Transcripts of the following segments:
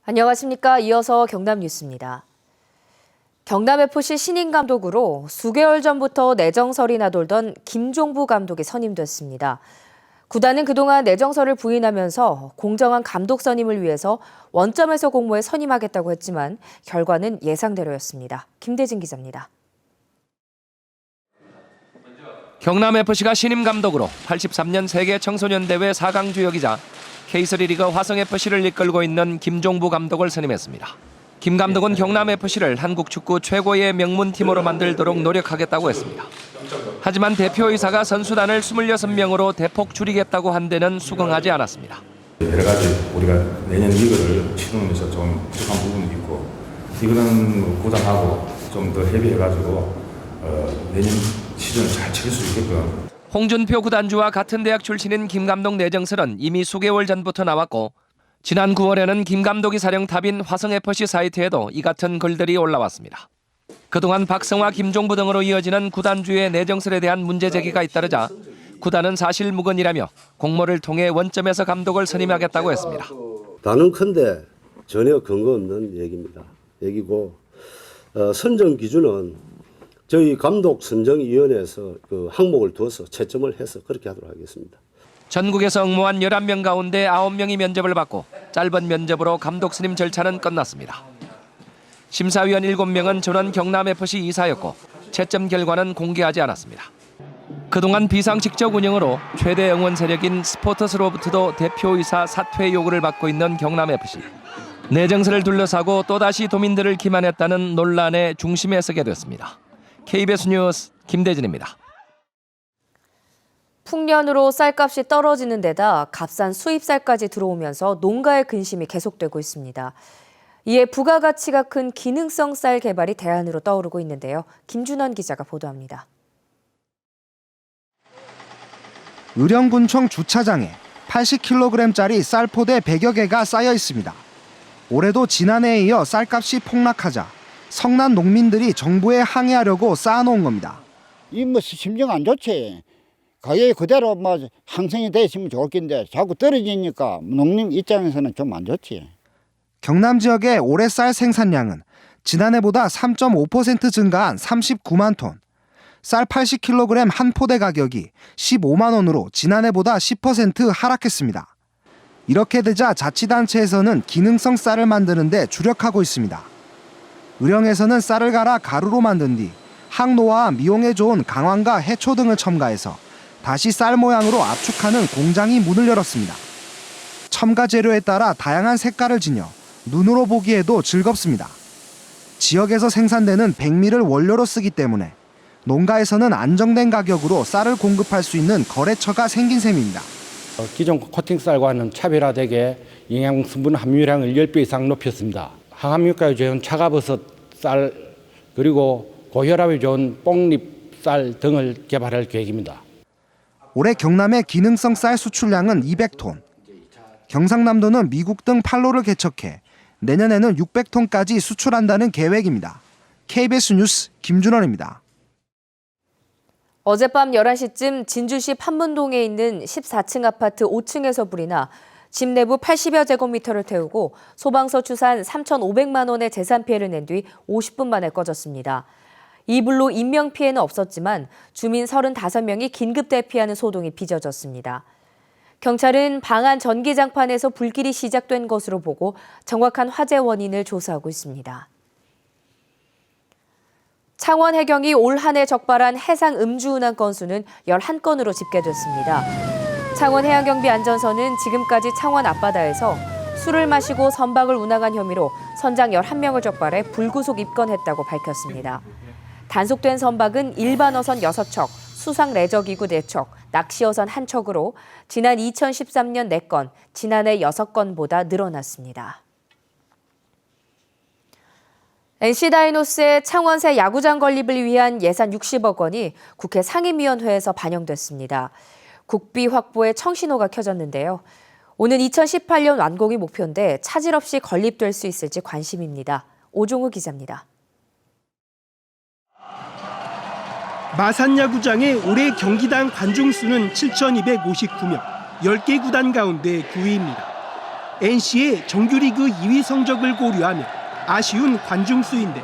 안녕하십니까. 이어서 경남 뉴스입니다. 경남FC 신인 감독으로 수개월 전부터 내정설이 나돌던 김종부 감독이 선임됐습니다. 구단은 그동안 내정설을 부인하면서 공정한 감독 선임을 위해서 원점에서 공모해 선임하겠다고 했지만 결과는 예상대로였습니다. 김대진 기자입니다. 경남FC가 신임 감독으로 83년 세계 청소년 대회 4강 주역이자 K3 리그 화성FC를 이끌고 있는 김종부 감독을 선임했습니다. 김 감독은 경남FC를 한국 축구 최고의 명문팀으로 만들도록 노력하겠다고 했습니다. 하지만 대표이사가 선수단을 26명으로 대폭 줄이겠다고 한 데는 수긍하지 않았습니다. 여러 가지 우리가 내년 리그를 치르면서 좀 부족한 부분이 있고 이거는 구단하고 좀 더 협의해가지고 내년 시즌을 잘 치를 수 있게끔. 홍준표 구단주와 같은 대학 출신인 김 감독 내정설은 이미 수개월 전부터 나왔고 지난 9월에는 김 감독이 사령탑인 화성FC 사이트에도 이 같은 글들이 올라왔습니다. 그동안 박성화, 김종부 등으로 이어지는 구단주의 내정설에 대한 문제 제기가 잇따르자 구단은 사실무근이라며 공모를 통해 원점에서 감독을 선임하겠다고 했습니다. 단언컨대 전혀 근거 없는 얘기고 선정 기준은 저희 감독 선정위원회에서 그 항목을 두어서 채점을 해서 그렇게 하도록 하겠습니다. 전국에서 응모한 11명 가운데 9명이 면접을 받고 짧은 면접으로 감독 선임 절차는 끝났습니다. 심사위원 7명은 전원 경남FC 이사였고 채점 결과는 공개하지 않았습니다. 그동안 비상식적 운영으로 최대 응원 세력인 스포츠스로부터도 대표이사 사퇴 요구를 받고 있는 경남FC. 내정설을 둘러싸고 또다시 도민들을 기만했다는 논란의 중심에 서게 됐습니다. KBS 뉴스 김대진입니다. 풍년으로 쌀값이 떨어지는 데다 값싼 수입쌀까지 들어오면서 농가의 근심이 계속되고 있습니다. 이에 부가가치가 큰 기능성 쌀 개발이 대안으로 떠오르고 있는데요. 김준원 기자가 보도합니다. 의령군청 주차장에 80kg짜리 쌀 포대 100여 개가 쌓여 있습니다. 올해도 지난해에 이어 쌀값이 폭락하자 성난 농민들이 정부에 항의하려고 쌓아놓은 겁니다. 이 심정 안 좋지. 가격이 그대로 상승이 돼 있으면 좋을 텐데 자꾸 떨어지니까 농민 입장에서는 좀 안 좋지. 경남 지역의 올해 쌀 생산량은 지난해보다 3.5% 증가한 39만 톤. 쌀 80kg 한 포대 가격이 15만 원으로 지난해보다 10% 하락했습니다. 이렇게 되자 자치단체에서는 기능성 쌀을 만드는 데 주력하고 있습니다. 의령에서는 쌀을 갈아 가루로 만든 뒤 항노화와 미용에 좋은 강황과 해초 등을 첨가해서 다시 쌀 모양으로 압축하는 공장이 문을 열었습니다. 첨가 재료에 따라 다양한 색깔을 지녀 눈으로 보기에도 즐겁습니다. 지역에서 생산되는 백미를 원료로 쓰기 때문에 농가에서는 안정된 가격으로 쌀을 공급할 수 있는 거래처가 생긴 셈입니다. 기존 코팅 쌀과는 차별화되게 영양 성분 함유량을 10배 이상 높였습니다. 항암효과에 좋은 차가버섯 쌀 그리고 고혈압에 좋은 뽕잎 쌀 등을 개발할 계획입니다. 올해 경남의 기능성 쌀 수출량은 200톤. 경상남도는 미국 등 판로를 개척해 내년에는 600톤까지 수출한다는 계획입니다. KBS 뉴스 김준원입니다. 어젯밤 11시쯤 진주시 판문동에 있는 14층 아파트 5층에서 불이 나 집 내부 80여 제곱미터를 태우고 소방서 추산 3,500만 원의 재산 피해를 낸 뒤 50분 만에 꺼졌습니다. 이 불로 인명피해는 없었지만 주민 35명이 긴급 대피하는 소동이 빚어졌습니다. 경찰은 방안 전기장판에서 불길이 시작된 것으로 보고 정확한 화재 원인을 조사하고 있습니다. 창원 해경이 올 한 해 적발한 해상 음주운항 건수는 11건으로 집계됐습니다. 창원 해양경비 안전선은 지금까지 창원 앞바다에서 술을 마시고 선박을 운항한 혐의로 선장 11명을 적발해 불구속 입건했다고 밝혔습니다. 단속된 선박은 일반 어선 6척, 수상 레저기구 4척, 낚시어선 1척으로 지난 2013년 4건, 지난해 6건보다 늘어났습니다. NC다이노스의 창원새 야구장 건립을 위한 예산 60억 원이 국회 상임위원회에서 반영됐습니다. 국비 확보에 청신호가 켜졌는데요. 오는 2018년 완공이 목표인데 차질 없이 건립될 수 있을지 관심입니다. 오종우 기자입니다. 마산야구장의 올해 경기당 관중 수는 7,259명, 10개 구단 가운데 9위입니다. NC의 정규리그 2위 성적을 고려하면 아쉬운 관중 수인데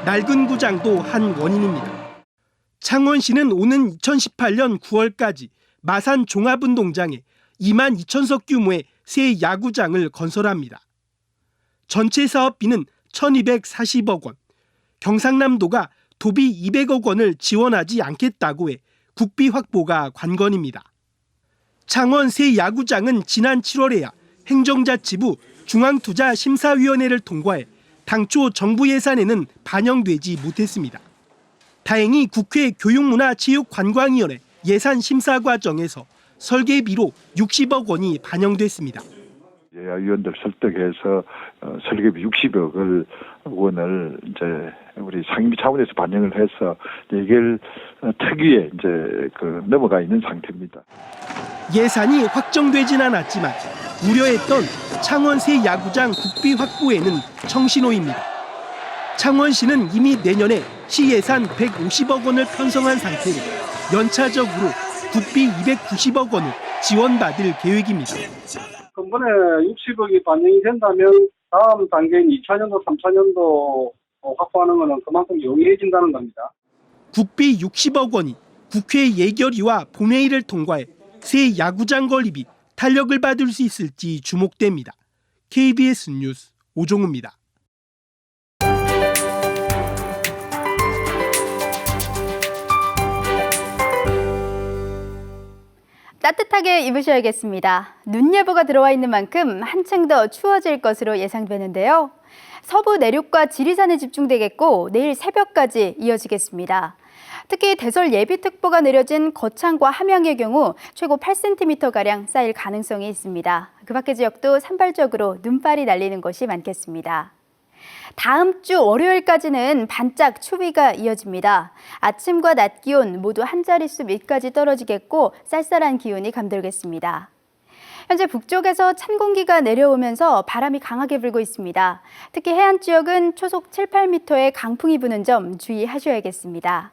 낡은 구장도 한 원인입니다. 창원시는 오는 2018년 9월까지 마산 종합운동장에 2만 2천석 규모의 새 야구장을 건설합니다. 전체 사업비는 1,240억 원, 경상남도가 도비 200억 원을 지원하지 않겠다고 해 국비 확보가 관건입니다. 창원 새 야구장은 지난 7월에야 행정자치부 중앙투자심사위원회를 통과해 당초 정부 예산에는 반영되지 못했습니다. 다행히 국회 교육문화체육관광위원회 예산 심사 과정에서 설계비로 60억 원이 반영됐습니다. 여야 위원들 설득해서 설계비 60억 원을 이제 우리 상임위 차원에서 반영을 해서 예결 특위에 이제 넘어가 있는 상태입니다. 예산이 확정되진 않았지만 우려했던 창원 새 야구장 국비 확보에는 청신호입니다. 창원시는 이미 내년에 시 예산 150억 원을 편성한 상태로 연차적으로 국비 290억 원을 지원받을 계획입니다. 근본에 60억이 반영이 된다면 다음 단계인 2차년도, 3차년도 확보하는 것은 그만큼 용이해진다는 겁니다. 국비 60억 원이 국회 예결위와 본회의를 통과해 새 야구장 건립이 탄력을 받을 수 있을지 주목됩니다. KBS 뉴스 오종우입니다. 따뜻하게 입으셔야겠습니다. 눈 예보가 들어와 있는 만큼 한층 더 추워질 것으로 예상되는데요. 서부 내륙과 지리산에 집중되겠고 내일 새벽까지 이어지겠습니다. 특히 대설 예비특보가 내려진 거창과 함양의 경우 최고 8cm가량 쌓일 가능성이 있습니다. 그 밖의 지역도 산발적으로 눈발이 날리는 곳이 많겠습니다. 다음 주 월요일까지는 반짝 추위가 이어집니다. 아침과 낮 기온 모두 한 자릿수 밑까지 떨어지겠고 쌀쌀한 기온이 감돌겠습니다. 현재 북쪽에서 찬 공기가 내려오면서 바람이 강하게 불고 있습니다. 특히 해안 지역은 초속 7, 8m의 강풍이 부는 점 주의하셔야겠습니다.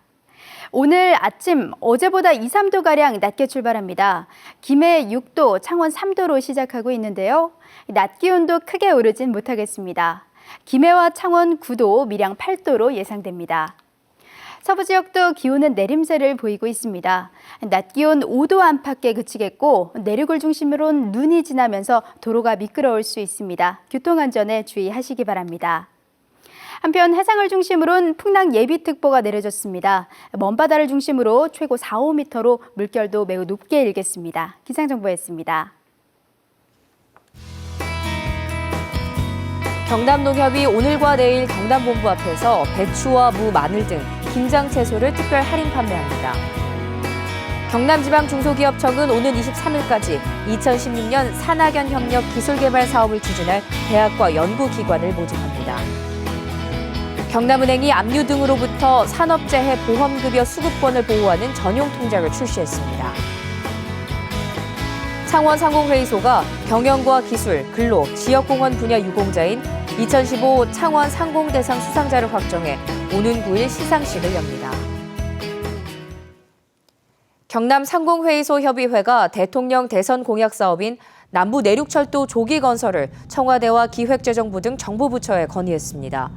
오늘 아침 어제보다 2, 3도가량 낮게 출발합니다. 김해 6도, 창원 3도로 시작하고 있는데요. 낮 기온도 크게 오르진 못하겠습니다. 김해와 창원 9도, 밀양 8도로 예상됩니다. 서부 지역도 기온은 내림세를 보이고 있습니다. 낮 기온 5도 안팎에 그치겠고 내륙을 중심으로 눈이 지나면서 도로가 미끄러울 수 있습니다. 교통안전에 주의하시기 바랍니다. 한편 해상을 중심으로는 풍랑 예비특보가 내려졌습니다. 먼바다를 중심으로 최고 4, 5m로 물결도 매우 높게 일겠습니다. 기상정보였습니다. 경남농협이 오늘과 내일 경남본부 앞에서 배추와 무, 마늘 등 김장 채소를 특별 할인 판매합니다. 경남지방중소기업청은 오는 23일까지 2016년 산학연 협력 기술개발 사업을 추진할 대학과 연구기관을 모집합니다. 경남은행이 압류 등으로부터 산업재해 보험급여 수급권을 보호하는 전용 통장을 출시했습니다. 창원상공회의소가 경영과 기술, 근로, 지역공헌 분야 유공자인 2015 창원 상공대상 수상자를 확정해 오는 9일 시상식을 엽니다. 경남상공회의소협의회가 대통령 대선 공약 사업인 남부 내륙철도 조기 건설을 청와대와 기획재정부 등 정부 부처에 건의했습니다.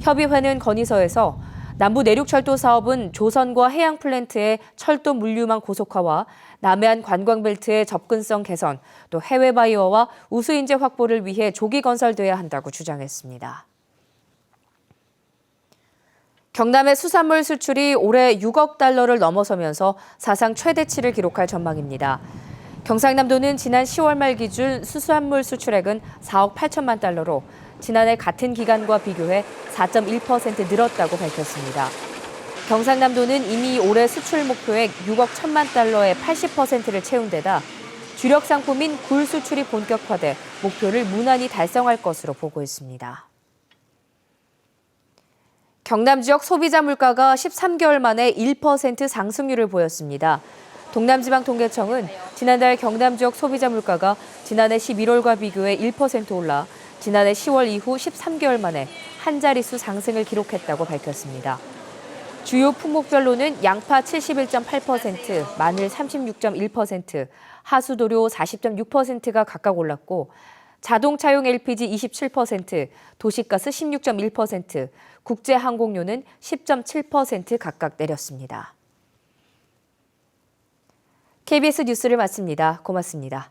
협의회는 건의서에서 남부 내륙철도 사업은 조선과 해양 플랜트의 철도 물류망 고속화와 남해안 관광벨트의 접근성 개선, 또 해외 바이어와 우수 인재 확보를 위해 조기 건설돼야 한다고 주장했습니다. 경남의 수산물 수출이 올해 6억 달러를 넘어서면서 사상 최대치를 기록할 전망입니다. 경상남도는 지난 10월 말 기준 수산물 수출액은 4억 8천만 달러로 지난해 같은 기간과 비교해 4.1% 늘었다고 밝혔습니다. 경상남도는 이미 올해 수출 목표액 6억 1천만 달러의 80%를 채운 데다 주력 상품인 굴 수출이 본격화돼 목표를 무난히 달성할 것으로 보고 있습니다. 경남 지역 소비자 물가가 13개월 만에 1% 상승률을 보였습니다. 동남지방통계청은 지난달 경남 지역 소비자 물가가 지난해 11월과 비교해 1% 올라 지난해 10월 이후 13개월 만에 한 자릿수 상승을 기록했다고 밝혔습니다. 주요 품목별로는 양파 71.8%, 마늘 36.1%, 하수도료 40.6%가 각각 올랐고 자동차용 LPG 27%, 도시가스 16.1%, 국제항공료는 10.7% 각각 내렸습니다. KBS 뉴스를 마칩니다. 고맙습니다.